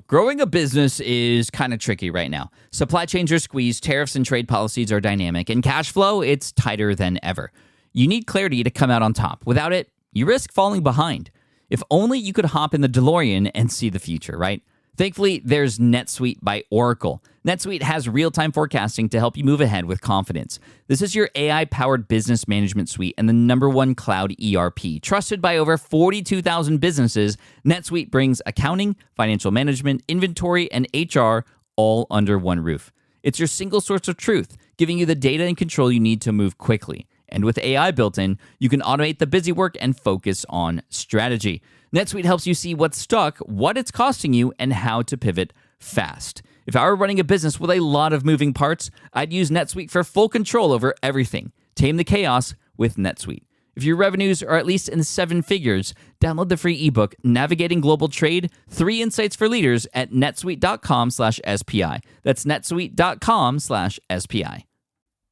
Growing a business is kind of tricky right now. Supply chains are squeezed, tariffs and trade policies are dynamic, and cash flow, it's tighter than ever. You need clarity to come out on top. Without it, you risk falling behind. If only you could hop in the DeLorean and see the future, right? Thankfully, there's NetSuite by Oracle. NetSuite has real-time forecasting to help you move ahead with confidence. This is your AI-powered business management suite and the #1 cloud ERP. Trusted by over 42,000 businesses, NetSuite brings accounting, financial management, inventory, and HR all under one roof. It's your single source of truth, giving you the data and control you need to move quickly. And with AI built in, you can automate the busy work and focus on strategy. NetSuite helps you see what's stuck, what it's costing you, and how to pivot fast. If I were running a business with a lot of moving parts, I'd use NetSuite for full control over everything. Tame the chaos with NetSuite. If your revenues are at least in 7 figures, download the free ebook, Navigating Global Trade, 3 Insights for Leaders at netsuite.com/SPI. That's netsuite.com/SPI.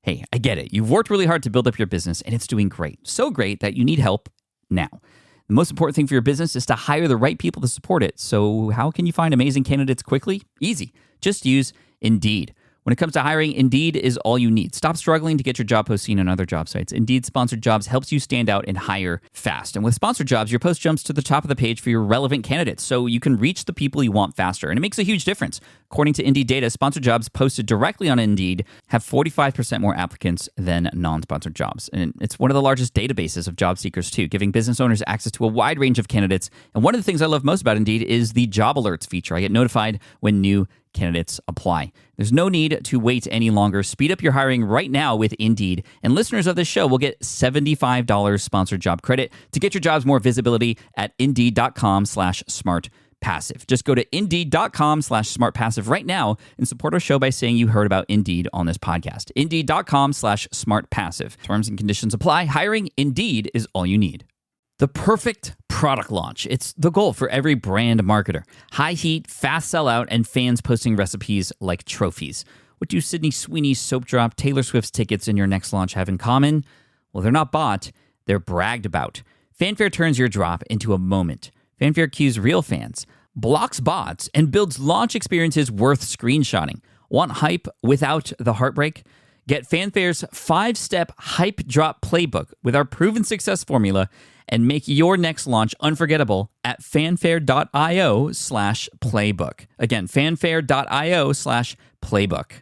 Hey, I get it. You've worked really hard to build up your business, and it's doing great. So great that you need help now. The most important thing for your business is to hire the right people to support it. So how can you find amazing candidates quickly? Easy. Just use Indeed. When it comes to hiring, Indeed is all you need. Stop struggling to get your job post seen on other job sites. Indeed Sponsored Jobs helps you stand out and hire fast. And with Sponsored Jobs, your post jumps to the top of the page for your relevant candidates, so you can reach the people you want faster. And it makes a huge difference. According to Indeed data, Sponsored Jobs posted directly on Indeed have 45% more applicants than non-sponsored jobs. And it's one of the largest databases of job seekers, too, giving business owners access to a wide range of candidates. And one of the things I love most about Indeed is the job alerts feature. I get notified when new candidates apply. There's no need to wait any longer. Speed up your hiring right now with Indeed. And listeners of this show will get $75 sponsored job credit to get your jobs more visibility at Indeed.com/smartpassive. Just go to Indeed.com/smartpassive right now and support our show by saying you heard about Indeed on this podcast. Indeed.com/smartpassive. Terms and conditions apply. Hiring Indeed is all you need. The perfect product launch. It's the goal for every brand marketer. High heat, fast sellout, and fans posting recipes like trophies. What do Sydney Sweeney's soap drop, Taylor Swift's tickets, and your next launch have in common? Well, they're not bought, they're bragged about. Fanfare turns your drop into a moment. Fanfare cues real fans, blocks bots, and builds launch experiences worth screenshotting. Want hype without the heartbreak? Get Fanfare's 5-step hype drop playbook with our proven success formula and make your next launch unforgettable at fanfare.io/playbook. Again, fanfare.io/playbook.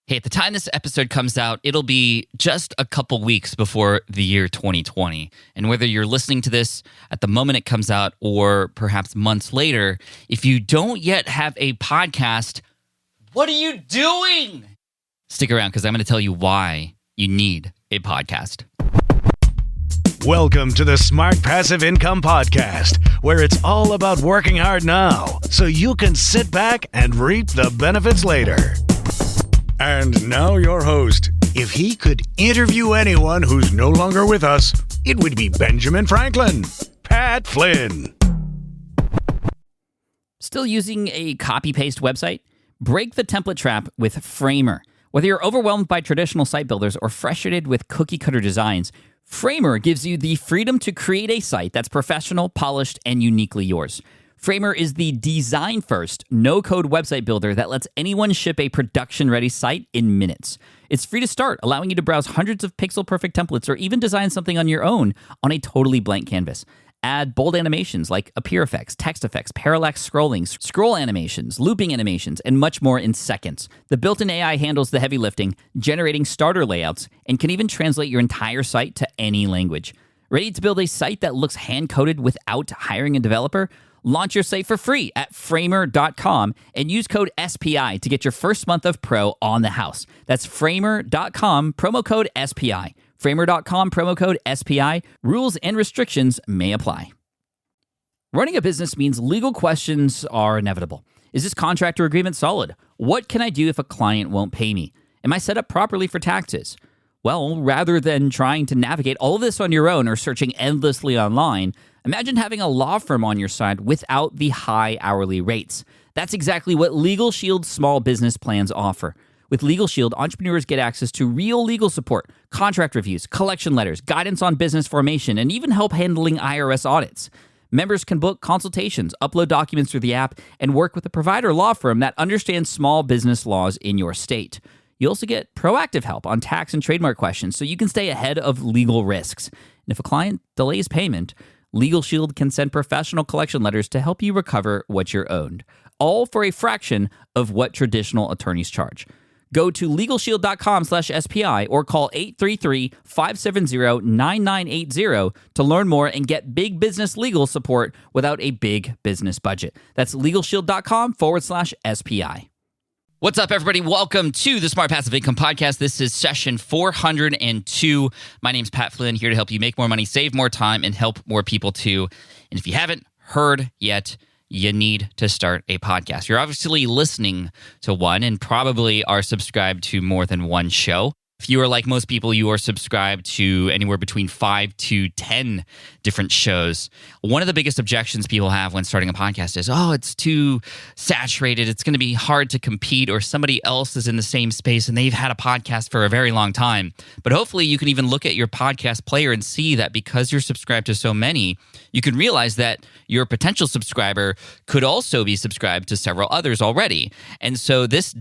Hey, at the time this episode comes out, it'll be just a couple weeks before the year 2020. And whether you're listening to this at the moment it comes out or perhaps months later, if you don't yet have a podcast, what are you doing? Stick around because I'm going to tell you why you need a podcast. Welcome to the Smart Passive Income Podcast, where it's all about working hard now so you can sit back and reap the benefits later. And now your host. If he could interview anyone who's no longer with us, it would be Benjamin Franklin, Pat Flynn. Still using a copy-paste website? Break the template trap with Framer. Whether you're overwhelmed by traditional site builders or frustrated with cookie-cutter designs, Framer gives you the freedom to create a site that's professional, polished, and uniquely yours. Framer is the design-first, no-code website builder that lets anyone ship a production-ready site in minutes. It's free to start, allowing you to browse hundreds of pixel-perfect templates or even design something on your own on a totally blank canvas. Add bold animations like appear effects, text effects, parallax scrolling, scroll animations, looping animations, and much more in seconds. The built-in AI handles the heavy lifting, generating starter layouts, and can even translate your entire site to any language. Ready to build a site that looks hand-coded without hiring a developer? Launch your site for free at framer.com and use code SPI to get your first month of pro on the house. That's framer.com, promo code SPI. Framer.com, promo code SPI. Rules and restrictions may apply. Running a business means legal questions are inevitable. Is this contract or agreement solid? What can I do if a client won't pay me? Am I set up properly for taxes? Well, rather than trying to navigate all of this on your own or searching endlessly online, imagine having a law firm on your side without the high hourly rates. That's exactly what Legal Shield's small business plans offer. With Legal Shield, entrepreneurs get access to real legal support, contract reviews, collection letters, guidance on business formation, and even help handling IRS audits. Members can book consultations, upload documents through the app, and work with a provider law firm that understands small business laws in your state. You also get proactive help on tax and trademark questions so you can stay ahead of legal risks. And if a client delays payment, Legal Shield can send professional collection letters to help you recover what you're owed, all for a fraction of what traditional attorneys charge. Go to LegalShield.com/SPI or call 833-570-9980 to learn more and get big business legal support without a big business budget. That's LegalShield.com/SPI. What's up, everybody? Welcome to the Smart Passive Income Podcast. This is session 402. My name's Pat Flynn, here to help you make more money, save more time, and help more people too. And if you haven't heard yet, you need to start a podcast. You're obviously listening to one and probably are subscribed to more than one show. If you are like most people, you are subscribed to anywhere between 5 to 10 different shows. One of the biggest objections people have when starting a podcast is, it's too saturated. It's going to be hard to compete, or somebody else is in the same space and they've had a podcast for a very long time. But hopefully you can even look at your podcast player and see that because you're subscribed to so many, you can realize that your potential subscriber could also be subscribed to several others already. And so it's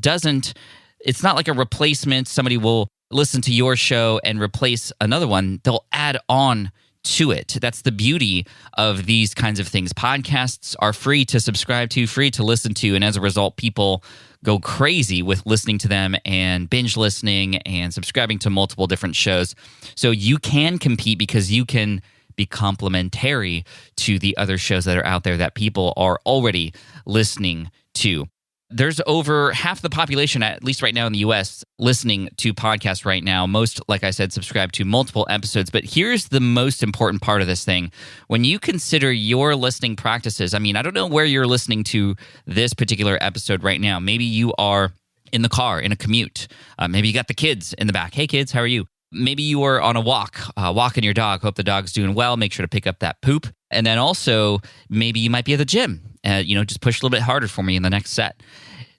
not like a replacement. Somebody will listen to your show and replace another one. They'll add on to it. That's the beauty of these kinds of things. Podcasts are free to subscribe to, free to listen to, and as a result, people go crazy with listening to them and binge listening and subscribing to multiple different shows. So you can compete because you can be complementary to the other shows that are out there that people are already listening to. There's over half the population, at least right now in the US, listening to podcasts right now. Most, like I said, subscribe to multiple episodes. But here's the most important part of this thing. When you consider your listening practices, I don't know where you're listening to this particular episode right now. Maybe you are in the car, in a commute. Maybe you got the kids in the back. Hey, kids, how are you? Maybe you are on a walk, walking your dog. Hope the dog's doing well. Make sure to pick up that poop. And then also, maybe you might be at the gym. Just push a little bit harder for me in the next set.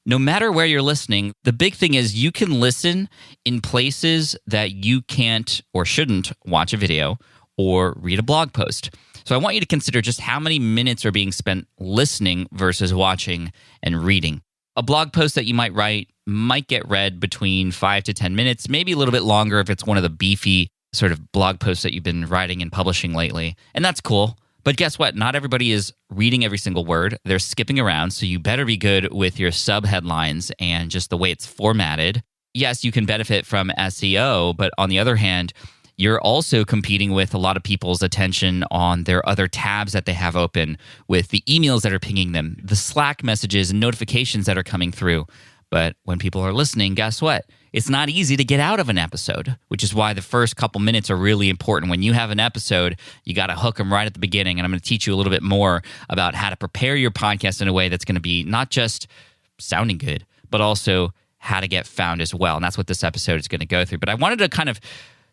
No matter where you're listening, the big thing is you can listen in places that you can't or shouldn't watch a video or read a blog post. So I want you to consider just how many minutes are being spent listening versus watching and reading. A blog post that you might write might get read between 5 to 10 minutes, maybe a little bit longer if it's one of the beefy sort of blog posts that you've been writing and publishing lately. And that's cool. But guess what? Not everybody is reading every single word. They're skipping around, so you better be good with your subheadlines and just the way it's formatted. Yes, you can benefit from SEO, but on the other hand, you're also competing with a lot of people's attention on their other tabs that they have open, with the emails that are pinging them, the Slack messages and notifications that are coming through. But when people are listening, guess what? It's not easy to get out of an episode, which is why the first couple minutes are really important. When you have an episode, you got to hook them right at the beginning. And I'm going to teach you a little bit more about how to prepare your podcast in a way that's going to be not just sounding good, but also how to get found as well. And that's what this episode is going to go through. But I wanted to kind of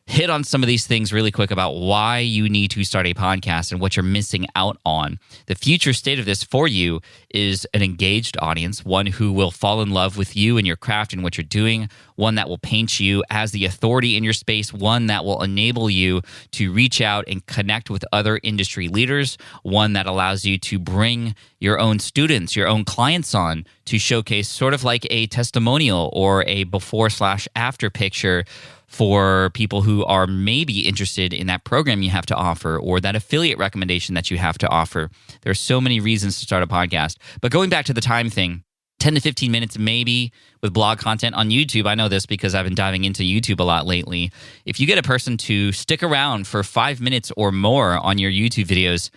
hit on some of these things really quick about why you need to start a podcast and what you're missing out on. The future state of this for you is an engaged audience, one who will fall in love with you and your craft and what you're doing, one that will paint you as the authority in your space, one that will enable you to reach out and connect with other industry leaders, one that allows you to bring your own students, your own clients on to showcase sort of like a testimonial or a before/after picture for people who are maybe interested in that program you have to offer or that affiliate recommendation that you have to offer. There are so many reasons to start a podcast. But going back to the time thing, 10 to 15 minutes maybe with blog content on YouTube. I know this because I've been diving into YouTube a lot lately. If you get a person to stick around for 5 minutes or more on your YouTube videos,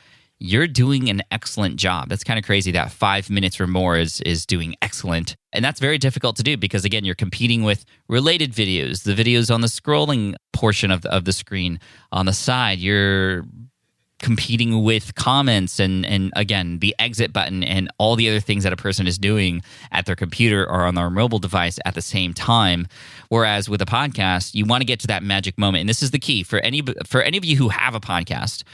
you're doing an excellent job. That's kind of crazy that 5 minutes or more is doing excellent. And that's very difficult to do because, again, you're competing with related videos, the videos on the scrolling portion of the screen. On the side, you're competing with comments and again, the exit button and all the other things that a person is doing at their computer or on their mobile device at the same time. Whereas with a podcast, you want to get to that magic moment. And this is the key for any of you who have a podcast.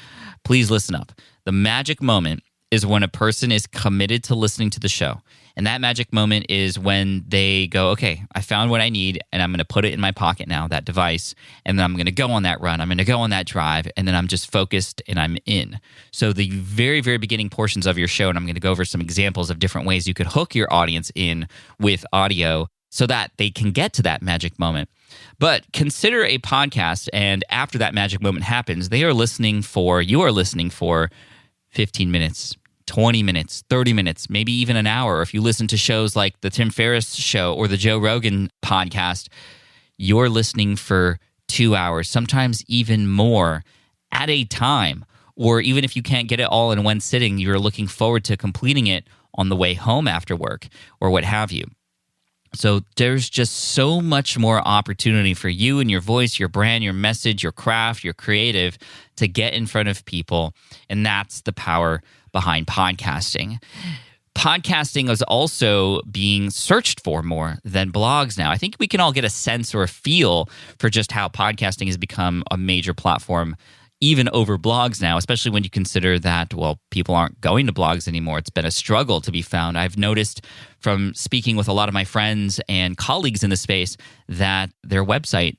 Please listen up. The magic moment is when a person is committed to listening to the show. And that magic moment is when they go, okay, I found what I need and I'm going to put it in my pocket now, that device, and then I'm going to go on that run. I'm going to go on that drive, and then I'm just focused and I'm in. So the very, very beginning portions of your show, and I'm going to go over some examples of different ways you could hook your audience in with audio so that they can get to that magic moment. But consider a podcast, and after that magic moment happens, you are listening for 15 minutes, 20 minutes, 30 minutes, maybe even an hour. If you listen to shows like the Tim Ferriss Show or the Joe Rogan podcast, you're listening for 2 hours, sometimes even more at a time. Or even if you can't get it all in one sitting, you're looking forward to completing it on the way home after work or what have you. So there's just so much more opportunity for you and your voice, your brand, your message, your craft, your creative to get in front of people. And that's the power behind podcasting. Podcasting is also being searched for more than blogs now. I think we can all get a sense or a feel for just how podcasting has become a major platform even over blogs now, especially when you consider that, well, people aren't going to blogs anymore. It's been a struggle to be found. I've noticed from speaking with a lot of my friends and colleagues in the space that their website,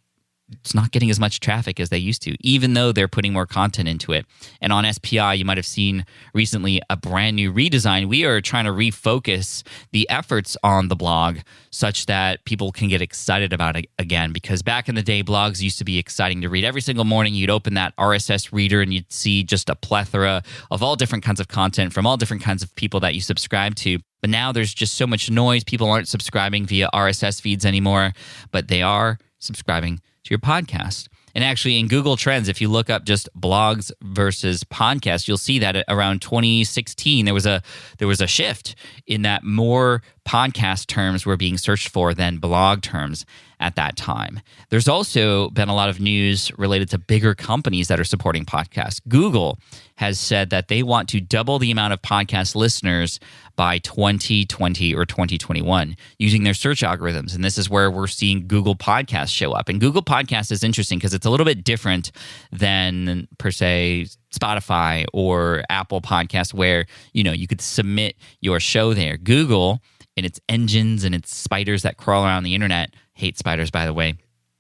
it's not getting as much traffic as they used to, even though they're putting more content into it. And on SPI, you might have seen recently a brand new redesign. We are trying to refocus the efforts on the blog such that people can get excited about it again. Because back in the day, blogs used to be exciting to read. Every single morning, you'd open that RSS reader and you'd see just a plethora of all different kinds of content from all different kinds of people that you subscribe to. But now there's just so much noise. People aren't subscribing via RSS feeds anymore, but they are subscribing to your podcast. And actually in Google Trends, if you look up just blogs versus podcasts, you'll see that around 2016 there was a shift in that more podcast terms were being searched for than blog terms at that time. There's also been a lot of news related to bigger companies that are supporting podcasts. Google has said that they want to double the amount of podcast listeners by 2020 or 2021 using their search algorithms. And this is where we're seeing Google Podcasts show up. And Google Podcasts is interesting because it's a little bit different than, per se, Spotify or Apple Podcasts where, you could submit your show there. Google and its engines and its spiders that crawl around the internet, hate spiders, by the way,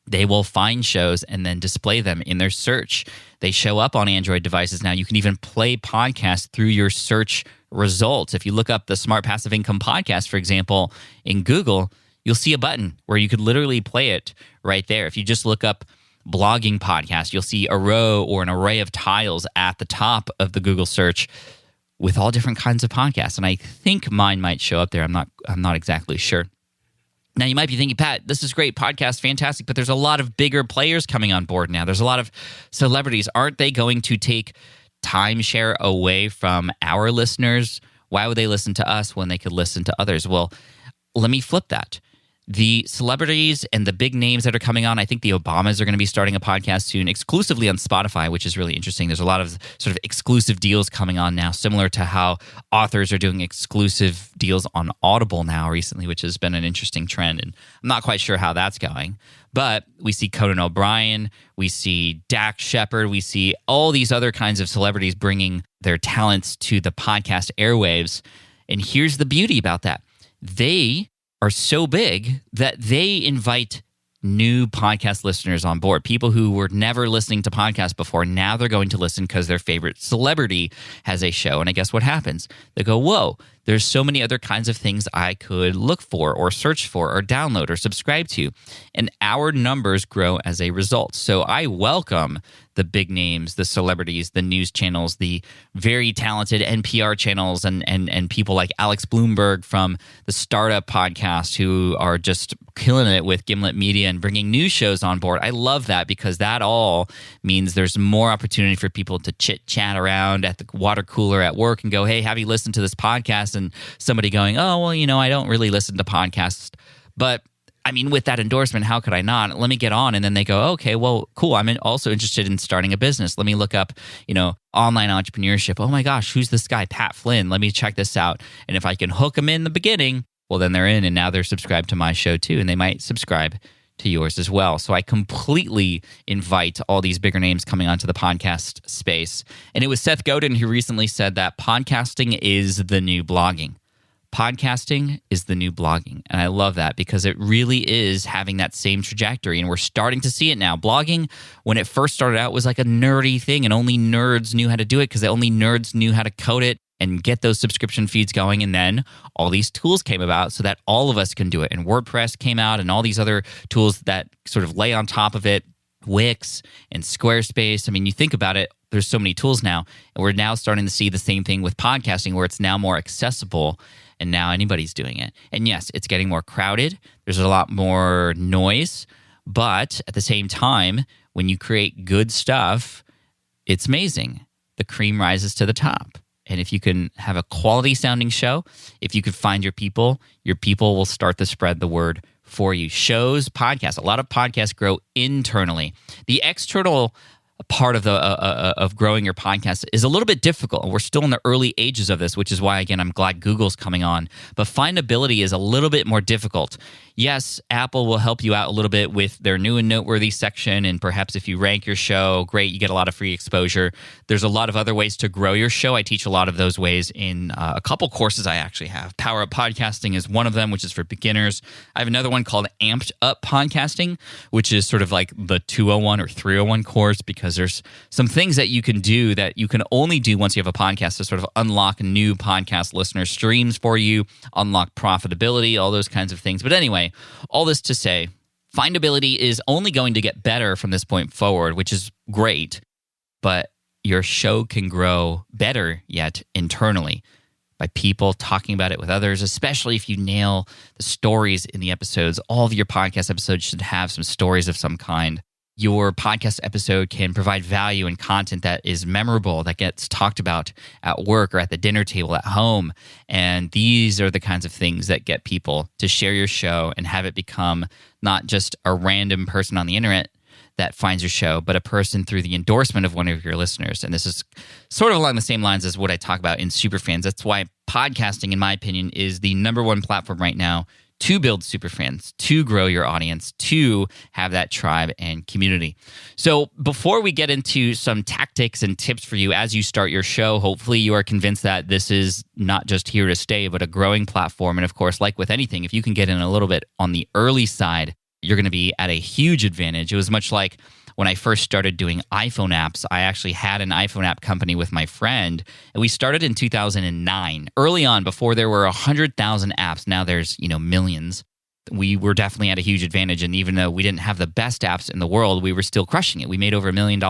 they will find shows and then display them in their search. They show up on Android devices now. You can even play podcasts through your search results. If you look up the Smart Passive Income podcast, for example, in Google, you'll see a button where you could literally play it right there. If you just look up blogging podcast, you'll see a row or an array of tiles at the top of the Google search with all different kinds of podcasts. And I think mine might show up there. I'm not exactly sure. Now, you might be thinking, Pat, this is great, podcast, fantastic, but there's a lot of bigger players coming on board now. There's a lot of celebrities. Aren't they going to take timeshare away from our listeners? Why would they listen to us when they could listen to others? Well, let me flip that. The celebrities and the big names that are coming on, I think the Obamas are going to be starting a podcast soon exclusively on Spotify, which is really interesting. There's a lot of sort of exclusive deals coming on now, similar to how authors are doing exclusive deals on Audible now recently, which has been an interesting trend. And I'm not quite sure how that's going. But we see Conan O'Brien, we see Dax Shepard, we see all these other kinds of celebrities bringing their talents to the podcast airwaves. And here's the beauty about that. They are so big that they invite new podcast listeners on board. People who were never listening to podcasts before, now they're going to listen because their favorite celebrity has a show. And I guess what happens? They go, whoa, there's so many other kinds of things I could look for or search for or download or subscribe to. And our numbers grow as a result. So I welcome the big names, the celebrities, the news channels, the very talented NPR channels, and people like Alex Bloomberg from the Startup Podcast who are just killing it with Gimlet Media and bringing new shows on board. I love that because that all means there's more opportunity for people to chit-chat around at the water cooler at work and go, hey, have you listened to this podcast? And somebody going, oh, well, I don't really listen to podcasts. But I mean, with that endorsement, how could I not? Let me get on. And then they go, okay, well, cool. I'm also interested in starting a business. Let me look up, online entrepreneurship. Oh my gosh, who's this guy? Pat Flynn. Let me check this out. And if I can hook them in the beginning, well, then they're in and now they're subscribed to my show too. And they might subscribe to yours as well. So I completely invite all these bigger names coming onto the podcast space. And it was Seth Godin who recently said that podcasting is the new blogging. Podcasting is the new blogging. And I love that because it really is having that same trajectory. And we're starting to see it now. Blogging, when it first started out, was like a nerdy thing and only nerds knew how to do it because only nerds knew how to code it and get those subscription feeds going. And then all these tools came about so that all of us can do it. And WordPress came out and all these other tools that sort of lay on top of it, Wix and Squarespace. I mean, you think about it, there's so many tools now. And we're now starting to see the same thing with podcasting where it's now more accessible and now anybody's doing it. And yes, it's getting more crowded. There's a lot more noise. But at the same time, when you create good stuff, it's amazing. The cream rises to the top. And if you can have a quality sounding show, if you can find your people will start to spread the word for you. Shows, podcasts. A lot of podcasts grow internally. The external part of growing your podcast is a little bit difficult. We're still in the early ages of this, which is why, again, I'm glad Google's coming on. But findability is a little bit more difficult. Yes, Apple will help you out a little bit with their new and noteworthy section, and perhaps if you rank your show, great, you get a lot of free exposure. There's a lot of other ways to grow your show. I teach a lot of those ways in a couple courses I actually have. Power Up Podcasting is one of them, which is for beginners. I have another one called Amped Up Podcasting, which is sort of like the 201 or 301 course, because there's some things that you can do that you can only do once you have a podcast to sort of unlock new podcast listener streams for you, unlock profitability, all those kinds of things. But anyway, all this to say, findability is only going to get better from this point forward, which is great, but your show can grow better yet internally by people talking about it with others, especially if you nail the stories in the episodes. All of your podcast episodes should have some stories of some kind. Your podcast episode can provide value and content that is memorable, that gets talked about at work or at the dinner table at home. And these are the kinds of things that get people to share your show and have it become not just a random person on the internet that finds your show, but a person through the endorsement of one of your listeners. And this is sort of along the same lines as what I talk about in Superfans. That's why podcasting, in my opinion, is the number one platform right now to build superfans, to grow your audience, to have that tribe and community. So before we get into some tactics and tips for you as you start your show, hopefully you are convinced that this is not just here to stay, but a growing platform. And of course, like with anything, if you can get in a little bit on the early side, you're going to be at a huge advantage. It was much like when I first started doing iPhone apps. I actually had an iPhone app company with my friend, and we started in 2009. Early on, before there were 100,000 apps, now there's millions. We were definitely at a huge advantage, and even though we didn't have the best apps in the world, we were still crushing it. We made over $1 million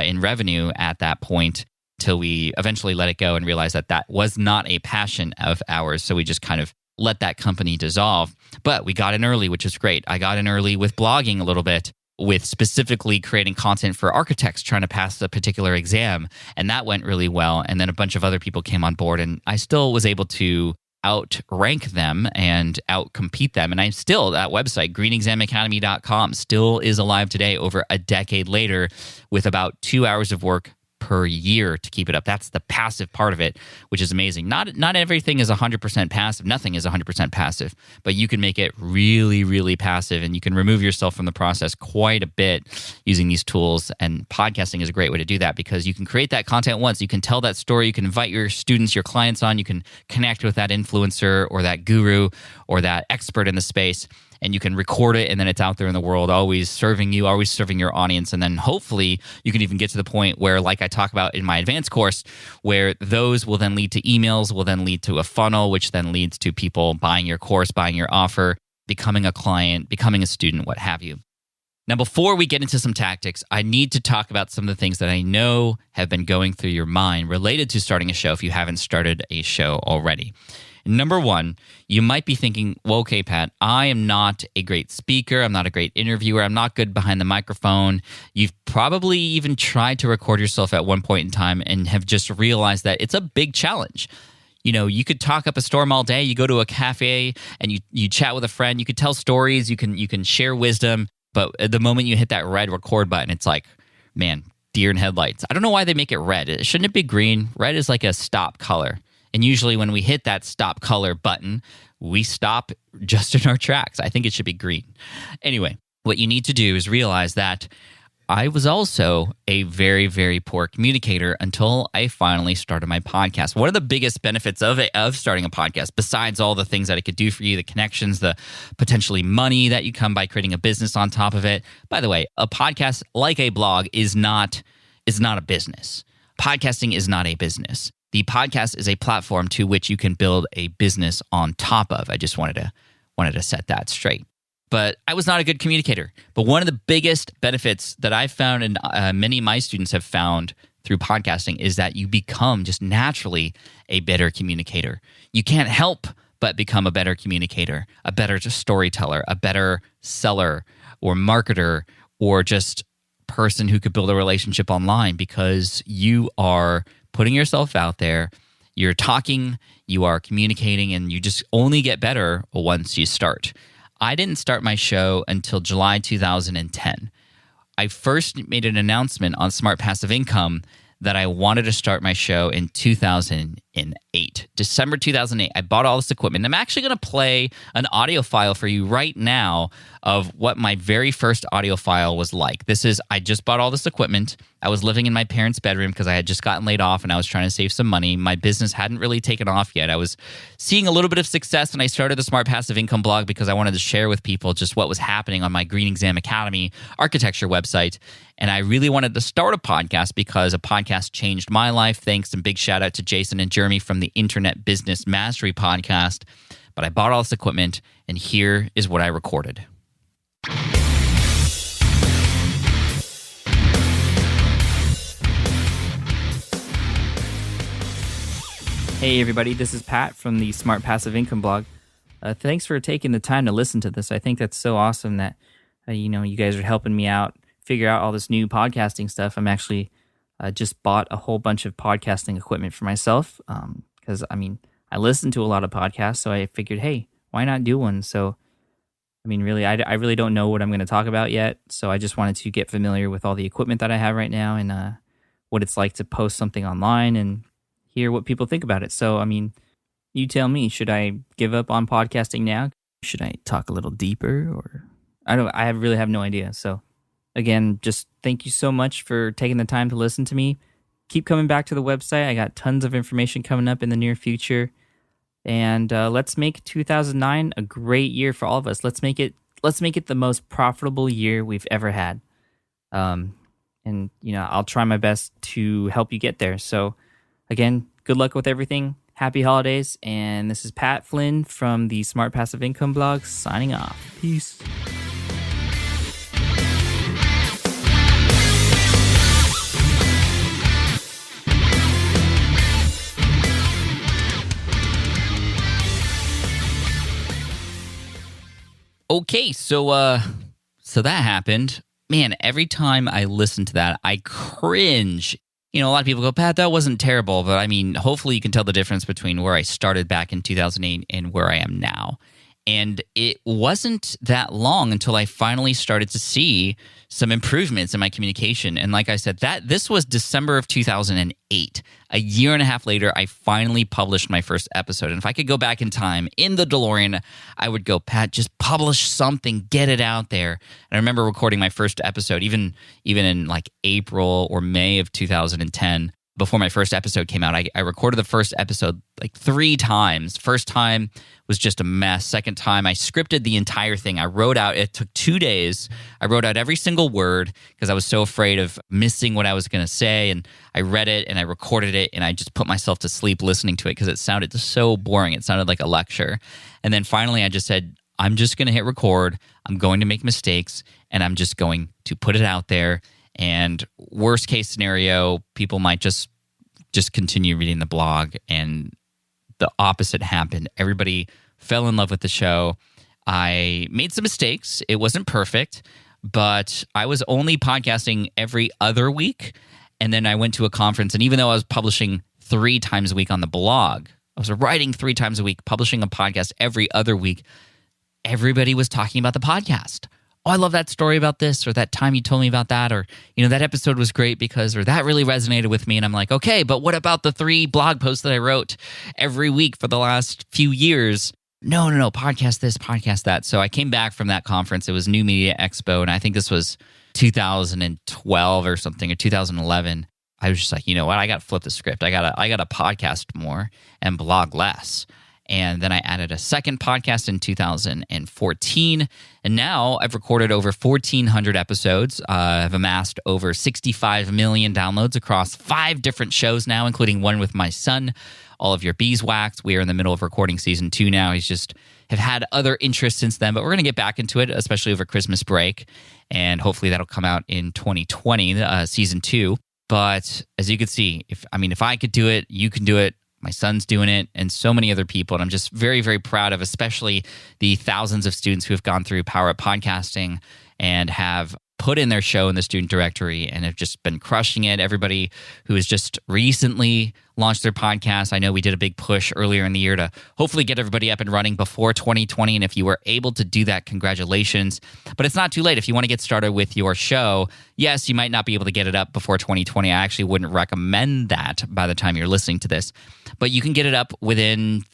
in revenue at that point, till we eventually let it go and realized that that was not a passion of ours. So we just kind of let that company dissolve. But we got in early, which is great. I got in early with blogging a little bit, with specifically creating content for architects trying to pass a particular exam. And that went really well. And then a bunch of other people came on board, and I still was able to outrank them and outcompete them. And I'm still, that website, greenexamacademy.com, still is alive today over a decade later with about 2 hours of work per year to keep it up. That's the passive part of it, which is amazing. Not everything is 100% passive. Nothing is 100% passive, but you can make it really, really passive, and you can remove yourself from the process quite a bit using these tools. And podcasting is a great way to do that because you can create that content once. You can tell that story. You can invite your students, your clients on. You can connect with that influencer or that guru or that expert in the space, and you can record it, and then it's out there in the world, always serving you, always serving your audience. And then hopefully you can even get to the point where, like I talk about in my advanced course, where those will then lead to emails, will then lead to a funnel, which then leads to people buying your course, buying your offer, becoming a client, becoming a student, what have you. Now, before we get into some tactics, I need to talk about some of the things that I know have been going through your mind related to starting a show if you haven't started a show already. Number one, you might be thinking, well, okay, Pat, I am not a great speaker. I'm not a great interviewer. I'm not good behind the microphone. You've probably even tried to record yourself at one point in time and have just realized that it's a big challenge. You could talk up a storm all day. You go to a cafe and you chat with a friend. You could tell stories. You can share wisdom. But at the moment you hit that red record button, it's like, man, deer in headlights. I don't know why they make it red. Shouldn't it be green? Red is like a stop color. And usually when we hit that stop color button, we stop just in our tracks. I think it should be green. Anyway, what you need to do is realize that I was also a very, very poor communicator until I finally started my podcast. One of the biggest benefits of starting a podcast, besides all the things that it could do for you, the connections, the potentially money that you come by creating a business on top of it. By the way, a podcast, like a blog, is not a business. Podcasting is not a business. The podcast is a platform to which you can build a business on top of. I just wanted to set that straight. But I was not a good communicator. But one of the biggest benefits that I've found, and many of my students have found through podcasting, is that you become just naturally a better communicator. You can't help but become a better communicator, a better storyteller, a better seller or marketer, or just person who could build a relationship online, because you are putting yourself out there, you're talking, you are communicating, and you just only get better once you start. I didn't start my show until July 2010. I first made an announcement on Smart Passive Income that I wanted to start my show in 2008. December 2008, I bought all this equipment. I'm actually going to play an audio file for you right now of what my very first audio file was like. I just bought all this equipment. I was living in my parents' bedroom because I had just gotten laid off and I was trying to save some money. My business hadn't really taken off yet. I was seeing a little bit of success, and I started the Smart Passive Income blog because I wanted to share with people just what was happening on my Green Exam Academy architecture website. And I really wanted to start a podcast because a podcast changed my life. Thanks, and big shout out to Jason and Jeremy from the Internet Business Mastery podcast. But I bought all this equipment, and here is what I recorded. Hey everybody, this is Pat from the Smart Passive Income blog. Thanks for taking the time to listen to this. I think that's so awesome that you guys are helping me out figure out all this new podcasting stuff. I'm actually just bought a whole bunch of podcasting equipment for myself because I listen to a lot of podcasts, so I figured, hey, why not do one? So really, I really don't know what I'm going to talk about yet, so I just wanted to get familiar with all the equipment that I have right now and what it's like to post something online and hear what people think about it. So, you tell me, should I give up on podcasting now? Should I talk a little deeper? Or I really have no idea. So, again, just thank you so much for taking the time to listen to me. Keep coming back to the website. I got tons of information coming up in the near future. And let's make 2009 a great year for all of us. Let's make it the most profitable year we've ever had. And I'll try my best to help you get there. So, again, good luck with everything. Happy holidays. And this is Pat Flynn from the Smart Passive Income blog signing off. Peace. Okay, so that happened. Man, every time I listen to that, I cringe. A lot of people go, Pat, that wasn't terrible, but hopefully you can tell the difference between where I started back in 2008 and where I am now. And it wasn't that long until I finally started to see some improvements in my communication. And like I said, this was December of 2008. A year and a half later, I finally published my first episode. And if I could go back in time in the DeLorean, I would go, Pat, just publish something, get it out there. And I remember recording my first episode, even in like April or May of 2010. Before my first episode came out, I recorded the first episode like 3 times. First time was just a mess. Second time, I scripted the entire thing. It took 2 days. I wrote out every single word because I was so afraid of missing what I was going to say. And I read it and I recorded it and I just put myself to sleep listening to it because it sounded so boring. It sounded like a lecture. And then finally, I just said, I'm just going to hit record. I'm going to make mistakes and I'm just going to put it out there. And worst case scenario, people might just continue reading the blog, and the opposite happened. Everybody fell in love with the show. I made some mistakes. It wasn't perfect, but I was only podcasting every other week. And then I went to a conference, and even though I was publishing 3 times a week on the blog, I was writing 3 times a week, publishing a podcast every other week, everybody was talking about the podcast. oh, I love that story about this, or that time you told me about that, or, that episode was great because, or that really resonated with me. And I'm like, okay, but what about the 3 blog posts that I wrote every week for the last few years? No, podcast this, podcast that. So I came back from that conference. It was New Media Expo, and I think this was 2012 or something, or 2011. I was just like, you know what? I got to flip the script. I got to podcast more and blog less. And then I added a second podcast in 2014. And now I've recorded over 1,400 episodes. I've amassed over 65 million downloads across 5 different shows now, including one with my son, All of Your Beeswax. We are in the middle of recording season 2 now. He's just have had other interests since then, but we're going to get back into it, especially over Christmas break. And hopefully that'll come out in 2020, season 2. But as you can see, if I could do it, you can do it. My son's doing it, and so many other people. And I'm just very, very proud of especially the thousands of students who have gone through Power Up Podcasting and have put in their show in the student directory and have just been crushing it. Everybody who has just recently launched their podcast. I know we did a big push earlier in the year to hopefully get everybody up and running before 2020. And if you were able to do that, congratulations. But it's not too late. If you want to get started with your show, yes, you might not be able to get it up before 2020. I actually wouldn't recommend that by the time you're listening to this. But you can get it up within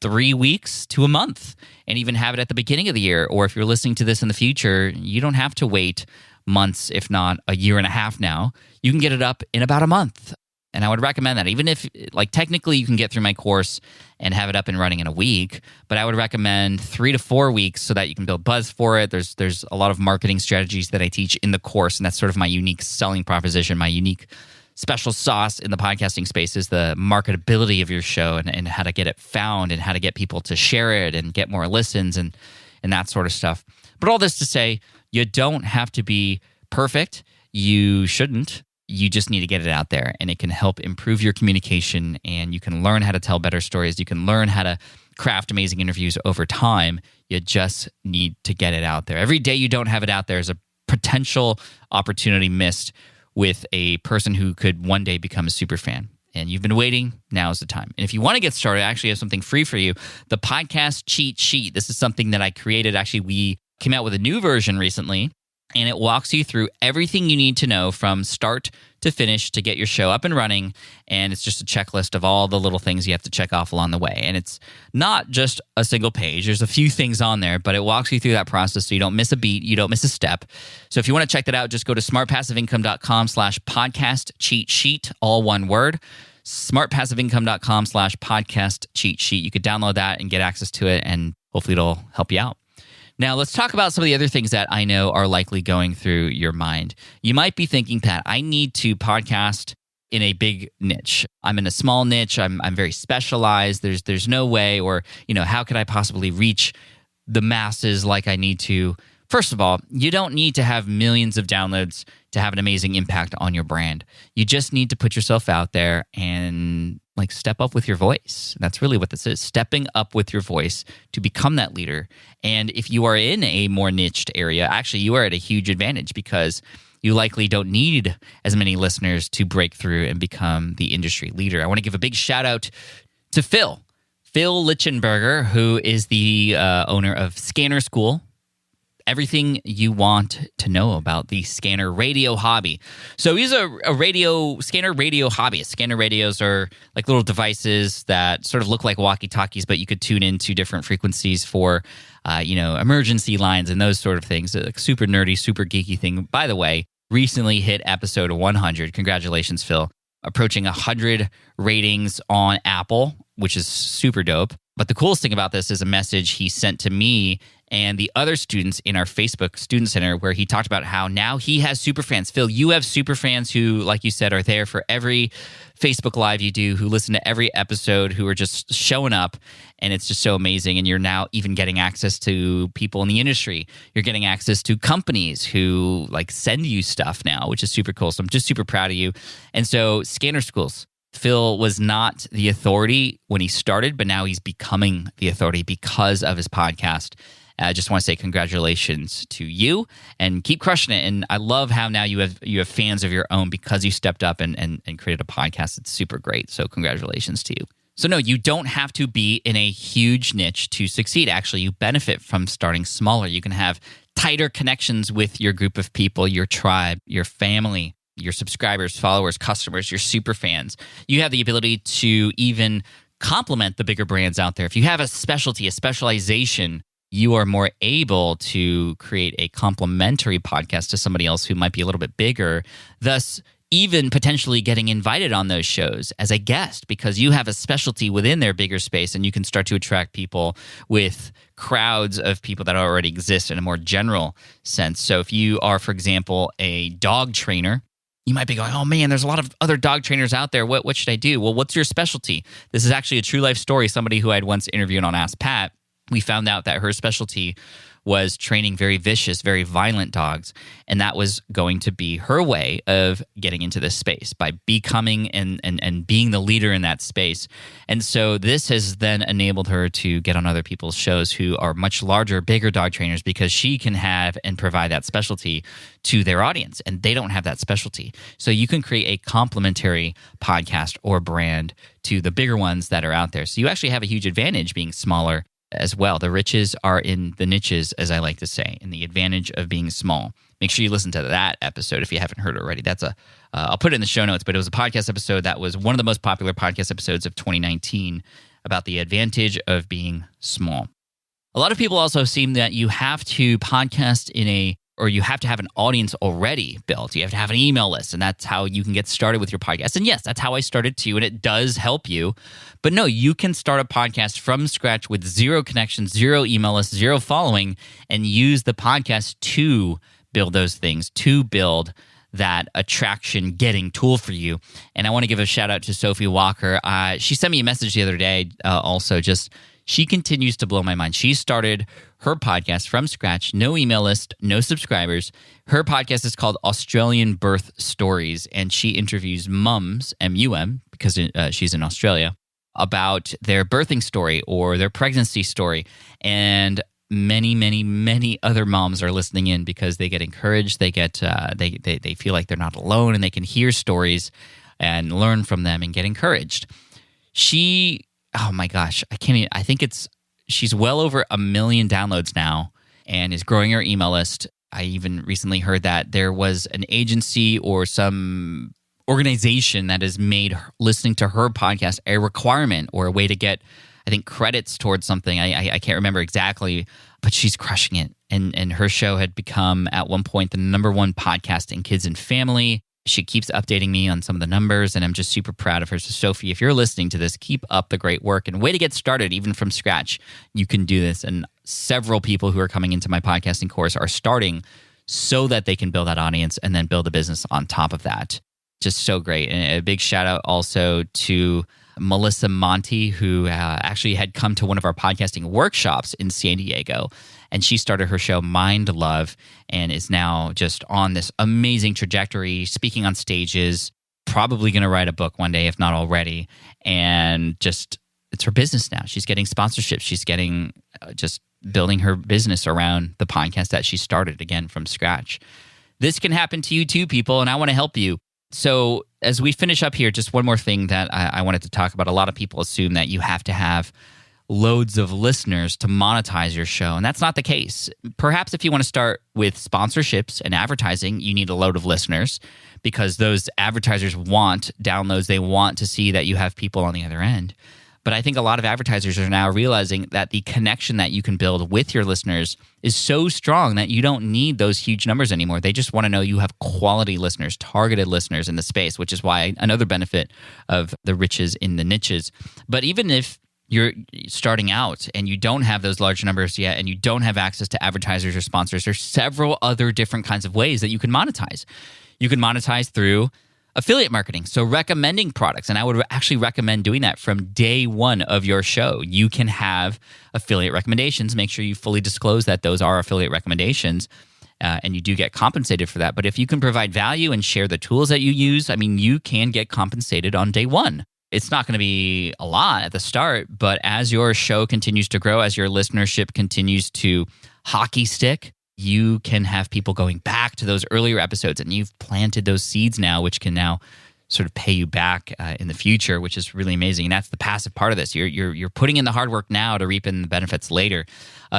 3 weeks to a month and even have it at the beginning of the year. Or if you're listening to this in the future, you don't have to wait months, if not a year and a half now. You can get it up in about a month. And I would recommend that, even if, technically you can get through my course and have it up and running in a week, but I would recommend 3 to 4 weeks so that you can build buzz for it. There's a lot of marketing strategies that I teach in the course, and that's sort of my unique selling proposition, my unique special sauce in the podcasting space is the marketability of your show and how to get it found and how to get people to share it and get more listens and that sort of stuff. But all this to say, you don't have to be perfect. You shouldn't. You just need to get it out there, and it can help improve your communication, and you can learn how to tell better stories. You can learn how to craft amazing interviews over time. You just need to get it out there. Every day you don't have it out there is a potential opportunity missed with a person who could one day become a super fan. And you've been waiting, now is the time. And if you want to get started, I actually have something free for you, the podcast cheat sheet. This is something that I created. Actually, we came out with a new version recently, and it walks you through everything you need to know from start to finish to get your show up and running. And it's just a checklist of all the little things you have to check off along the way. And it's not just a single page. There's a few things on there, but it walks you through that process so you don't miss a beat, you don't miss a step. So if you want to check that out, just go to smartpassiveincome.com/podcast cheat sheet, all one word. smartpassiveincome.com/podcast cheat sheet. You could download that and get access to it, and hopefully it'll help you out. Now, let's talk about some of the other things that I know are likely going through your mind. You might be thinking, Pat, I need to podcast in a big niche. I'm in a small niche. I'm very specialized. There's no way, or how could I possibly reach the masses like I need to? First of all, you don't need to have millions of downloads to have an amazing impact on your brand. You just need to put yourself out there and step up with your voice. That's really what this is, stepping up with your voice to become that leader. And if you are in a more niched area, actually you are at a huge advantage because you likely don't need as many listeners to break through and become the industry leader. I want to give a big shout out to Phil Lichenberger, who is the owner of Scanner School. Everything you want to know about the scanner radio hobby. So he's a scanner radio hobbyist. Scanner radios are like little devices that sort of look like walkie-talkies, but you could tune into different frequencies for, emergency lines and those sort of things. A super nerdy, super geeky thing. By the way, recently hit episode 100. Congratulations, Phil. Approaching 100 ratings on Apple, which is super dope. But the coolest thing about this is a message he sent to me and the other students in our Facebook Student Center, where he talked about how now he has super fans. Phil, you have super fans who, like you said, are there for every Facebook Live you do, who listen to every episode, who are just showing up, and it's just so amazing. And you're now even getting access to people in the industry. You're getting access to companies who send you stuff now, which is super cool. So I'm just super proud of you. And so Scanner Schools. Phil was not the authority when he started, but now he's becoming the authority because of his podcast. I just want to say congratulations to you and keep crushing it. And I love how now you have fans of your own because you stepped up and created a podcast. It's super great. So congratulations to you. So no, you don't have to be in a huge niche to succeed. Actually, you benefit from starting smaller. You can have tighter connections with your group of people, your tribe, your family, your subscribers, followers, customers, your super fans. You have the ability to even complement the bigger brands out there. If you have a specialty, a specialization, you are more able to create a complementary podcast to somebody else who might be a little bit bigger, thus even potentially getting invited on those shows as a guest because you have a specialty within their bigger space, and you can start to attract people with crowds of people that already exist in a more general sense. So if you are, for example, a dog trainer, you might be going, oh man, there's a lot of other dog trainers out there. What should I do? Well, what's your specialty? This is actually a true life story. Somebody who I'd once interviewed on Ask Pat, we found out that her specialty was training very vicious, very violent dogs. And that was going to be her way of getting into this space by becoming and being the leader in that space. And so this has then enabled her to get on other people's shows who are much larger, bigger dog trainers because she can have and provide that specialty to their audience. And they don't have that specialty. So you can create a complementary podcast or brand to the bigger ones that are out there. So you actually have a huge advantage being smaller as well. The riches are in the niches, as I like to say, and the advantage of being small. Make sure you listen to that episode if you haven't heard it already. I'll put it in the show notes, but it was a podcast episode that was one of the most popular podcast episodes of 2019 about the advantage of being small. A lot of people also assume that you have to podcast or you have to have an audience already built. You have to have an email list, and that's how you can get started with your podcast. And yes, that's how I started too, and it does help you. But no, you can start a podcast from scratch with zero connections, zero email list, zero following, and use the podcast to build those things, to build that attraction getting tool for you. And I want to give a shout out to Sophie Walker. She sent me a message the other day she continues to blow my mind. She started her podcast from scratch, no email list, no subscribers. Her podcast is called Australian Birth Stories, and she interviews mums, M-U-M, because she's in Australia, about their birthing story or their pregnancy story. And many, many, many other moms are listening in because they get encouraged. They get they feel like they're not alone, and they can hear stories and learn from them and get encouraged. Oh my gosh, I think she's well over 1 million downloads now and is growing her email list. I even recently heard that there was an agency or some organization that has made listening to her podcast a requirement or a way to get, I think, credits towards something. I can't remember exactly, but she's crushing it. And her show had become at one point the #1 podcast in kids and family. She keeps updating me on some of the numbers, and I'm just super proud of her. So, Sophie, if you're listening to this, keep up the great work and way to get started, even from scratch. You can do this. And several people who are coming into my podcasting course are starting so that they can build that audience and then build a business on top of that. Just so great. And a big shout out also to Melissa Monti, who actually had come to one of our podcasting workshops in San Diego. And she started her show, Mind Love, and is now just on this amazing trajectory, speaking on stages, probably going to write a book one day, if not already. And just, it's her business now. She's getting sponsorships. She's getting just building her business around the podcast that she started, again, from scratch. This can happen to you too, people, and I want to help you. So as we finish up here, just one more thing that I wanted to talk about. A lot of people assume that you have to have loads of listeners to monetize your show, and that's not the case. Perhaps if you want to start with sponsorships and advertising, you need a load of listeners because those advertisers want downloads. They want to see that you have people on the other end. But I think a lot of advertisers are now realizing that the connection that you can build with your listeners is so strong that you don't need those huge numbers anymore. They just want to know you have quality listeners, targeted listeners in the space, which is why another benefit of the riches in the niches. But even if you're starting out and you don't have those large numbers yet and you don't have access to advertisers or sponsors, there's several other different kinds of ways that you can monetize. You can monetize through affiliate marketing, so recommending products. And I would actually recommend doing that from day one of your show. You can have affiliate recommendations. Make sure you fully disclose that those are affiliate recommendations, and you do get compensated for that. But if you can provide value and share the tools that you use, I mean, you can get compensated on day one. It's not going to be a lot at the start, but as your show continues to grow, as your listenership continues to hockey stick, you can have people going back to those earlier episodes, and you've planted those seeds now, which can now sort of pay you back in the future, which is really amazing. And that's the passive part of this. You're putting in the hard work now to reap in the benefits later.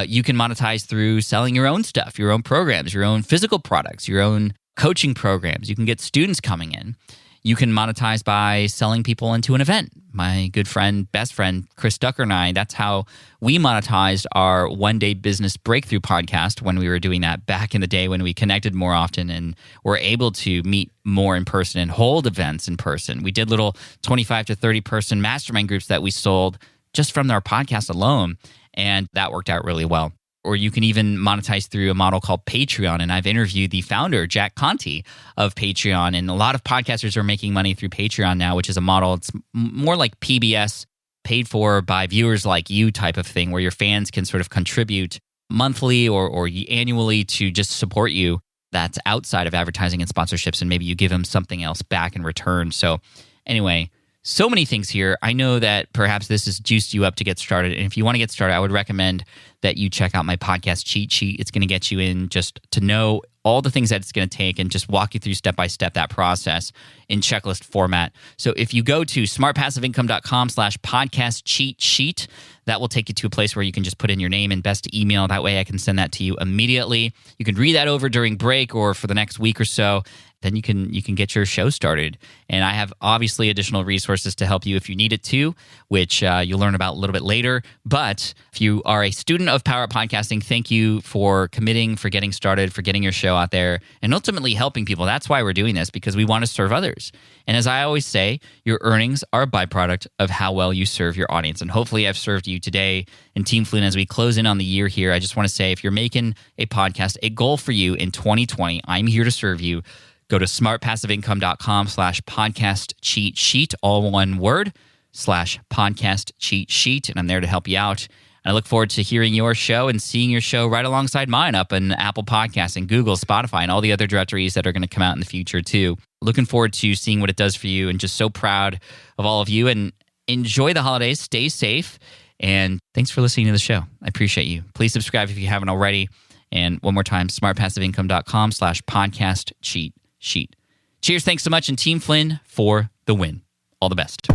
You can monetize through selling your own stuff, your own programs, your own physical products, your own coaching programs. You can get students coming in. You can monetize by selling people into an event. My good friend, best friend, Chris Ducker and I, that's how we monetized our one-day business breakthrough podcast when we were doing that back in the day when we connected more often and were able to meet more in person and hold events in person. We did little 25 to 30-person mastermind groups that we sold just from our podcast alone, and that worked out really well. Or you can even monetize through a model called Patreon. And I've interviewed the founder, Jack Conte, of Patreon. And a lot of podcasters are making money through Patreon now, which is a model. It's more like PBS, paid for by viewers like you type of thing, where your fans can sort of contribute monthly or annually to just support you. That's outside of advertising and sponsorships. And maybe you give them something else back in return. So anyway, so many things here. I know that perhaps this has juiced you up to get started. And if you want to get started, I would recommend that you check out my podcast cheat sheet. It's going to get you in just to know all the things that it's going to take and just walk you through step by step that process in checklist format. So if you go to smartpassiveincome.com/podcast cheat sheet, that will take you to a place where you can just put in your name and best email. That way I can send that to you immediately. You can read that over during break or for the next week or so. Then you can get your show started. And I have obviously additional resources to help you if you need it too, which you'll learn about a little bit later. But if you are a student of Power Up Podcasting, thank you for committing, for getting started, for getting your show out there, and ultimately helping people. That's why we're doing this, because we want to serve others. And as I always say, your earnings are a byproduct of how well you serve your audience. And hopefully I've served you today. And Team Flynn, as we close in on the year here, I just want to say, if you're making a podcast, a goal for you in 2020, I'm here to serve you. Go to smartpassiveincome.com/podcast cheat sheet, all one word, /podcast cheat sheet. And I'm there to help you out. And I look forward to hearing your show and seeing your show right alongside mine up in Apple Podcasts and Google, Spotify, and all the other directories that are going to come out in the future too. Looking forward to seeing what it does for you, and just so proud of all of you. And enjoy the holidays. Stay safe. And thanks for listening to the show. I appreciate you. Please subscribe if you haven't already. And one more time, smartpassiveincome.com/podcast cheat sheet. Cheers. Thanks so much. And Team Flynn for the win. All the best.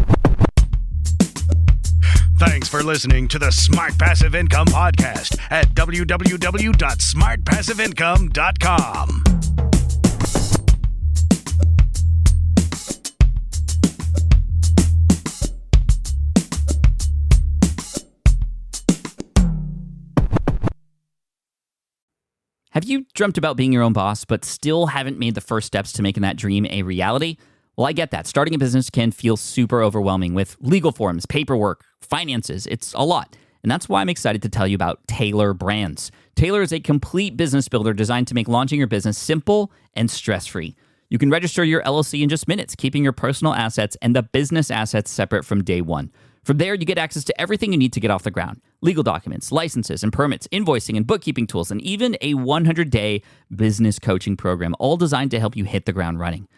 Thanks for listening to the Smart Passive Income Podcast at www.smartpassiveincome.com. Have you dreamt about being your own boss, but still haven't made the first steps to making that dream a reality? Well, I get that. Starting a business can feel super overwhelming with legal forms, paperwork, finances. It's a lot. And that's why I'm excited to tell you about Taylor Brands. Taylor is a complete business builder designed to make launching your business simple and stress-free. You can register your LLC in just minutes, keeping your personal assets and the business assets separate from day one. From there, you get access to everything you need to get off the ground. Legal documents, licenses and permits, invoicing and bookkeeping tools, and even a 100-day business coaching program, all designed to help you hit the ground running.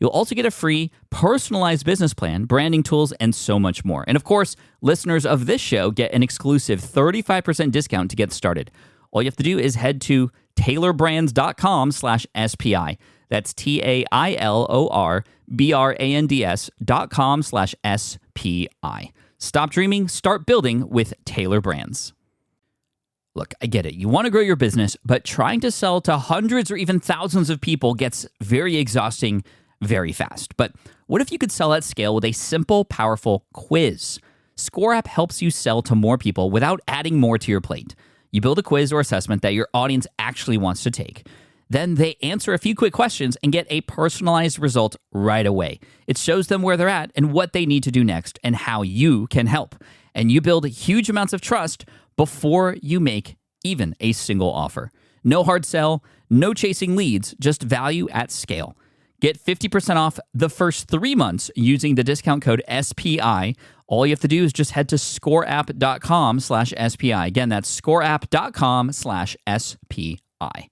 You'll also get a free, personalized business plan, branding tools, and so much more. And of course, listeners of this show get an exclusive 35% discount to get started. All you have to do is head to taylorbrands.com/SPI. That's TAILORBRANDS.com/SPI. Stop dreaming, start building with Taylor Brands. Look, I get it. You want to grow your business, but trying to sell to hundreds or even thousands of people gets very exhausting very fast. But what if you could sell at scale with a simple, powerful quiz? ScoreApp helps you sell to more people without adding more to your plate. You build a quiz or assessment that your audience actually wants to take. Then they answer a few quick questions and get a personalized result right away. It shows them where they're at and what they need to do next and how you can help. And you build huge amounts of trust before you make even a single offer. No hard sell, no chasing leads, just value at scale. Get 50% off the first 3 months using the discount code SPI. All you have to do is just head to scoreapp.com/SPI. Again, that's scoreapp.com/SPI.